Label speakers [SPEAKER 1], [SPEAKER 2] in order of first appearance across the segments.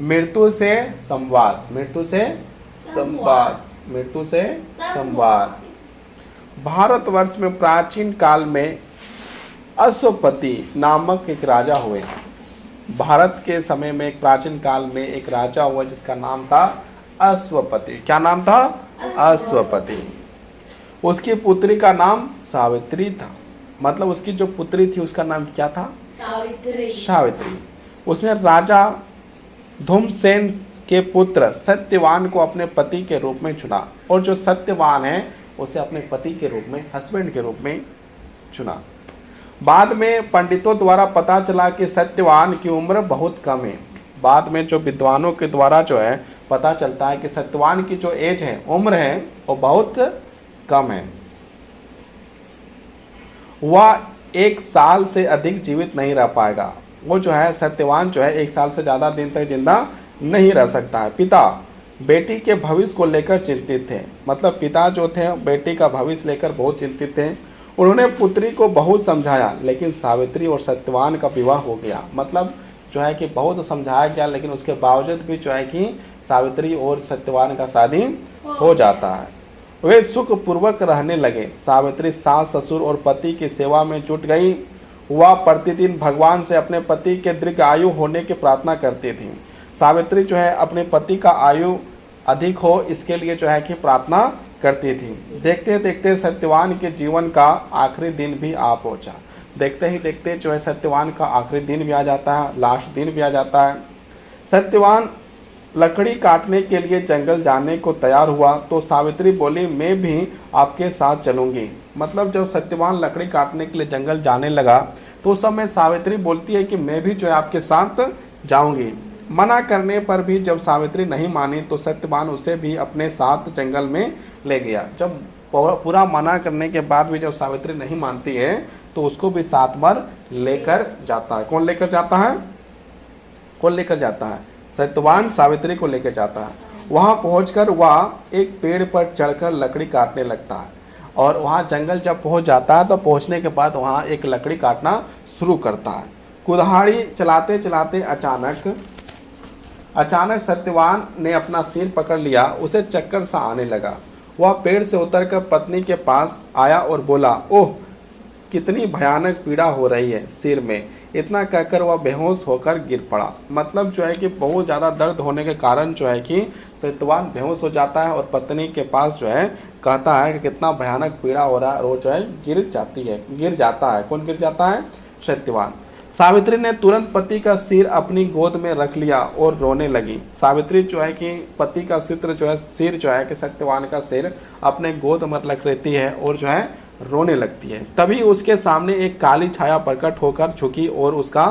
[SPEAKER 1] मृत्यु से संवाद, मृत्यु से संवाद, मृत्यु से संवाद। भारतवर्ष में प्राचीन काल में अश्वपति नामक एक राजा हुए। भारत के समय में एक प्राचीन काल में एक राजा हुआ जिसका नाम था अश्वपति। क्या नाम था? अश्वपति। उसकी पुत्री का नाम सावित्री था। मतलब उसकी जो पुत्री थी उसका नाम क्या था?
[SPEAKER 2] सावित्री।
[SPEAKER 1] सावित्री। उसने राजा धूमसेन के पुत्र सत्यवान को अपने पति के रूप में चुना, और जो सत्यवान है उसे अपने पति के रूप में, हस्बैंड के रूप में चुना। बाद में पंडितों द्वारा पता चला कि सत्यवान की उम्र बहुत कम है। बाद में जो विद्वानों के द्वारा जो है पता चलता है कि सत्यवान की जो एज है, उम्र है, वो बहुत कम है। वह 1 साल से अधिक जीवित नहीं रह पाएगा। वो जो है सत्यवान जो है 1 साल से ज़्यादा दिन तक जिंदा नहीं रह सकता है। पिता बेटी के भविष्य को लेकर चिंतित थे। मतलब पिता जो थे बेटी का भविष्य लेकर बहुत चिंतित थे। उन्होंने पुत्री को बहुत समझाया, लेकिन सावित्री और सत्यवान का विवाह हो गया। मतलब जो है कि बहुत समझाया गया, लेकिन उसके बावजूद भी जो है कि सावित्री और सत्यवान का शादी हो जाता है। वे सुख पूर्वक रहने लगे। सावित्री सास ससुर और पति की सेवा में जुट गई। वह प्रतिदिन भगवान से अपने पति के दीर्घ आयु होने की प्रार्थना करती थी। सावित्री जो है अपने पति का आयु अधिक हो इसके लिए जो है कि प्रार्थना करती थी। देखते देखते सत्यवान के जीवन का आखिरी दिन भी आ पहुंचा। देखते ही देखते जो है सत्यवान का आखिरी दिन भी आ जाता है, लास्ट दिन भी आ जाता है। सत्यवान लकड़ी काटने के लिए जंगल जाने को तैयार हुआ तो सावित्री बोली, मैं भी आपके साथ चलूंगी। मतलब जब सत्यवान लकड़ी काटने के लिए जंगल जाने लगा तो उस समय सावित्री बोलती है कि मैं भी जो है आपके साथ जाऊंगी। मना करने पर भी जब सावित्री नहीं मानी तो सत्यवान उसे भी अपने साथ जंगल में ले गया। जब पूरा मना करने के बाद भी जब सावित्री नहीं मानती है तो उसको भी साथ में लेकर जाता है। कौन लेकर जाता है? कौन लेकर जाता है? सत्यवान सावित्री को लेकर जाता है। वहां पहुंचकर वह एक पेड़ पर चढ़कर लकड़ी काटने लगता है, और वहां जंगल जब पहुंच जाता है तो पहुंचने के बाद वहां एक लकड़ी काटना शुरू करता है। कुल्हाड़ी चलाते चलाते अचानक सत्यवान ने अपना सिर पकड़ लिया। उसे चक्कर सा आने लगा। वह पेड़ से उतरकर पत्नी के पास आया और बोला, ओह कितनी भयानक पीड़ा हो रही है सिर में। इतना कहकर वह बेहोश होकर गिर पड़ा। मतलब जो है कि बहुत ज़्यादा दर्द होने के कारण जो है कि सत्यवान बेहोश हो जाता है और पत्नी के पास जो है कहता है कि कितना भयानक पीड़ा हो रहा है, और वो जो है गिर जाता है। कौन गिर जाता है? सत्यवान। सावित्री ने तुरंत पति का सिर अपनी गोद में रख लिया और रोने लगी। सावित्री जो है कि पति का सिर जो है कि सत्यवान का सिर अपने गोद में रख लेती है और जो है रोने लगती है। तभी उसके सामने एक काली छाया प्रकट होकर झुकी और उसका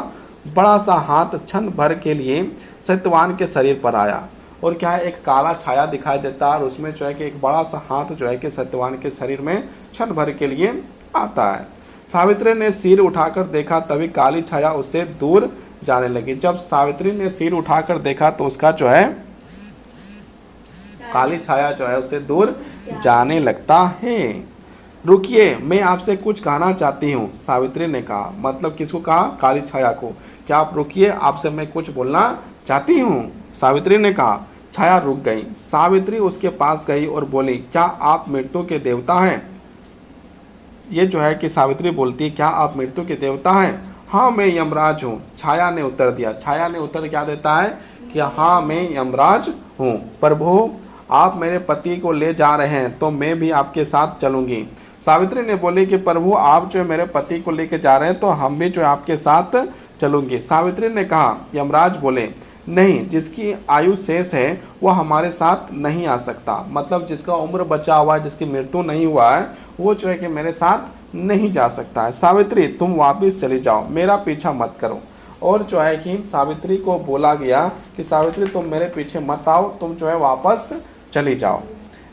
[SPEAKER 1] बड़ा सा हाथ क्षण भर के लिए सत्यवान के शरीर पर आया। और क्या है, एक काला छाया दिखाई देता है और उसमें जो है कि एक बड़ा सा हाथ जो है कि सत्यवान के शरीर में क्षण भर के लिए आता है। सावित्री ने सिर उठाकर देखा, तभी काली छाया उससे दूर जाने लगी। जब सावित्री ने सिर उठाकर देखा तो उसका जो है काली छाया जो है उससे दूर जाने लगता है। रुकिए, मैं आपसे कुछ कहना चाहती हूँ, सावित्री ने कहा। मतलब किसको कहा? काली छाया को। क्या आप रुकिए, आपसे मैं कुछ बोलना चाहती हूँ, सावित्री ने कहा। छाया रुक गई। सावित्री उसके पास गई और बोली, क्या आप मृत्यु के देवता हैं? ये जो है कि सावित्री बोलती है, क्या आप मृत्यु के देवता हैं? हाँ, मैं यमराज हूँ, छाया ने उत्तर दिया। छाया ने उत्तर क्या देता है कि हाँ, मैं यमराज हूँ। प्रभु, आप मेरे पति को ले जा रहे हैं तो मैं भी आपके साथ चलूंगी। सावित्री ने बोली कि प्रभु, आप जो मेरे पति को लेकर जा रहे हैं तो हम भी जो है आपके साथ चलूंगी। सावित्री ने कहा। यमराज बोले, नहीं, जिसकी आयु शेष है वह हमारे साथ नहीं आ सकता। मतलब जिसका उम्र बचा हुआ है, जिसकी मृत्यु नहीं हुआ है, वो जो है कि मेरे साथ नहीं जा सकता है। सावित्री, तुम वापस चली जाओ, मेरा पीछा मत करो। और जो है कि सावित्री को बोला गया कि सावित्री, तुम मेरे पीछे मत आओ, तुम जो है वापस चली जाओ।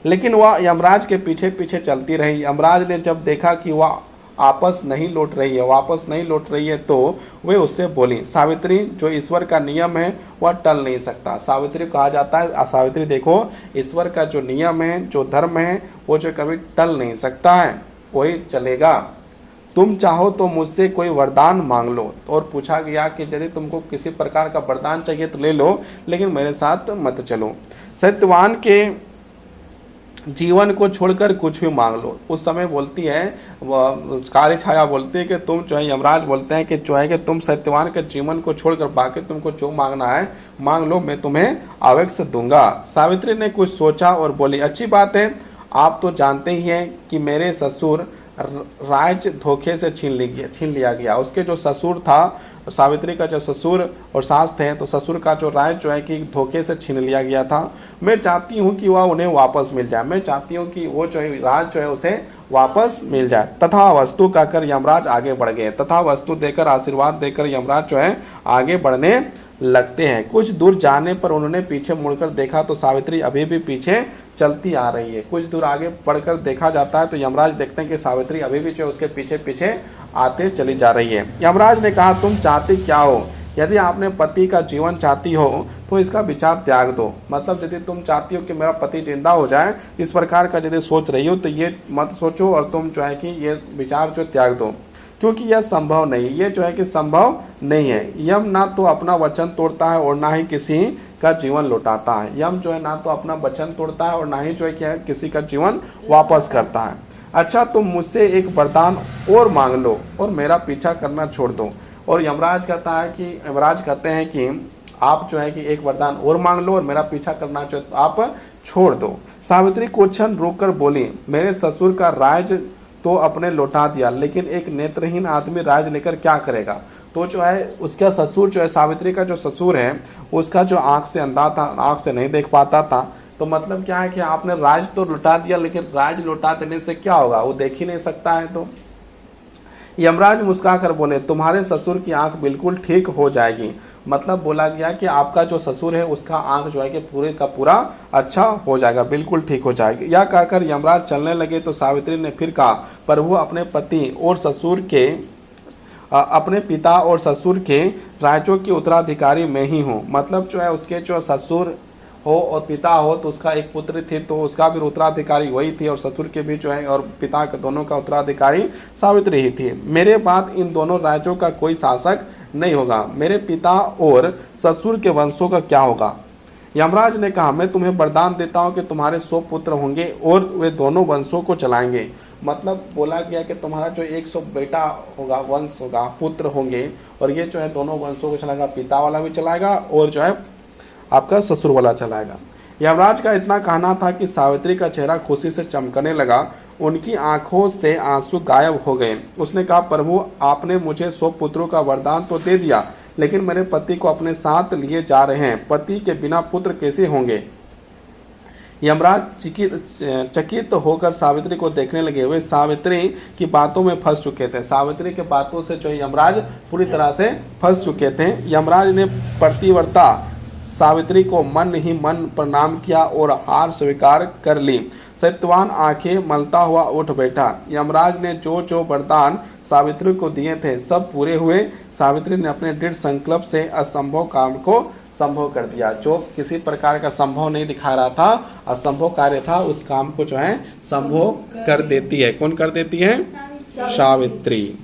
[SPEAKER 1] लेकिन वह यमराज के पीछे पीछे चलती रही। यमराज ने जब देखा कि वह वापस नहीं लौट रही है तो वे उससे बोली, सावित्री, जो ईश्वर का नियम है वह टल नहीं सकता। सावित्री कहा जाता है, सावित्री देखो, ईश्वर का जो नियम है, जो धर्म है, वो जो कभी टल नहीं सकता है, वही चलेगा। तुम चाहो तो मुझसे कोई वरदान मांग लो। और पूछा गया कि यदि तुमको किसी प्रकार का वरदान चाहिए तो ले लो, लेकिन मेरे साथ मत चलो। सत्यवान के जीवन को छोड़कर कुछ भी मांग लो। उस समय बोलती है वह काली छाया बोलती है कि तुम जो है, यमराज बोलते हैं कि जो है कि तुम सत्यवान के जीवन को छोड़कर बाकी तुमको जो मांगना है मांग लो, मैं तुम्हें अवश्य दूंगा। सावित्री ने कुछ सोचा और बोली, अच्छी बात है, आप तो जानते ही हैं कि मेरे ससुर राज धोखे से छीन लिया गया। उसके जो ससुर था, सावित्री का जो ससुर और सास थे, तो ससुर का जो राज जो है कि धोखे से छीन लिया गया था। मैं चाहती हूँ कि वह उन्हें वापस मिल जाए, मैं चाहती हूँ कि वो जो है राज जो है उसे वापस मिल जाए। तथा वस्तु कहकर यमराज आगे बढ़ गए। तथा वस्तु देकर, आशीर्वाद देकर यमराज जो है आगे बढ़ने लगते हैं। कुछ दूर जाने पर उन्होंने पीछे मुड़कर देखा तो सावित्री अभी भी पीछे चलती आ रही है। कुछ दूर आगे बढ़कर देखा जाता है तो यमराज देखते हैं कि सावित्री अभी भी जो उसके पीछे पीछे आते चली जा रही है। यमराज ने कहा, तुम चाहती क्या हो? यदि आपने पति का जीवन चाहती हो तो इसका विचार त्याग दो। मतलब यदि तुम चाहती हो कि मेरा पति जिंदा हो जाए, इस प्रकार का यदि सोच रही हो तो ये मत सोचो और तुम जो है कि ये विचार जो त्याग दो, क्योंकि यह संभव नहीं, ये जो है कि संभव नहीं है। यम ना तो अपना वचन तोड़ता है और ना ही किसी का जीवन लौटाता है। यम जो है ना तो अपना वचन तोड़ता है और ना ही जो है क्या है किसी का जीवन वापस करता है। अच्छा, तुम मुझसे एक वरदान और मांग लो और मेरा पीछा करना छोड़ दो। और यमराज कहते हैं कि आप जो है कि एक वरदान और मांग लो और मेरा पीछा करना जो आप छोड़ दो। सावित्री कुछ क्षण रोक कर बोली, मेरे ससुर का राज तो अपने लौटा दिया, लेकिन एक नेत्रहीन आदमी राज लेकर क्या करेगा? तो जो है उसका ससुर जो है, सावित्री का जो ससुर है, उसका जो आंख से अंधा था, आंख से नहीं देख पाता था। तो मतलब क्या है कि आपने राज तो लौटा दिया, लेकिन राज लौटा देने से क्या होगा? वो देख ही नहीं सकता है। तो यमराज मुस्कुराकर बोले, तुम्हारे ससुर की आंख बिल्कुल ठीक हो जाएगी। मतलब बोला गया कि आपका जो ससुर है उसका आंख जो है कि पूरे का पूरा अच्छा हो जाएगा, बिल्कुल ठीक हो जाएगी। यह कहकर यमराज चलने लगे तो सावित्री ने फिर कहा, प्रभु अपने पति और ससुर के अपने पिता और ससुर के राज्यों की उत्तराधिकारी मैं ही हूँ। मतलब जो है उसके जो ससुर हो और पिता हो तो उसका एक पुत्र थी, तो उसका भी उत्तराधिकारी वही थी, और ससुर के भी जो है और पिता के दोनों का उत्तराधिकारी सावित्री ही थी। मेरे बाद इन दोनों राज्यों का कोई शासक नहीं होगा। मेरे पिता और ससुर के वंशों का क्या होगा? यमराज ने कहा, मैं तुम्हें वरदान देता हूँ कि तुम्हारे 100 पुत्र होंगे और वे दोनों वंशों को चलाएंगे। मतलब बोला गया कि तुम्हारा जो 100 बेटा होगा, वंश होगा, पुत्र होंगे, और ये जो है दोनों वंशों को चलाएगा, पिता वाला भी चलाएगा और जो है आपका ससुर वाला चलाएगा। यमराज का इतना कहना था कि सावित्री का चेहरा खुशी से चमकने लगा, उनकी आंखों से आंसू गायब हो गए। उसने कहा, प्रभु आपने मुझे 100 पुत्रों का वरदान तो दे दिया, लेकिन मेरे पति को अपने साथ लिए जा रहे हैं, पति के बिना पुत्र कैसे होंगे? यमराज चकित होकर सावित्री को देखने लगे। वे सावित्री की बातों में फंस चुके थे। सावित्री के बातों से जो यमराज पूरी तरह से फंस चुके थे। यमराज ने प्रतिवर्ता सावित्री को मन ही मन प्रणाम किया और हार स्वीकार कर ली। सत्यवान आंखें मलता हुआ उठ बैठा। यमराज ने जो जो वरदान सावित्री को दिए थे सब पूरे हुए। सावित्री ने अपने दृढ़ संकल्प से असंभव काम को संभव कर दिया। जो किसी प्रकार का संभव नहीं दिखा रहा था, असंभव कार्य था, उस काम को जो है संभव कर देती है। कौन कर देती है? सावित्री।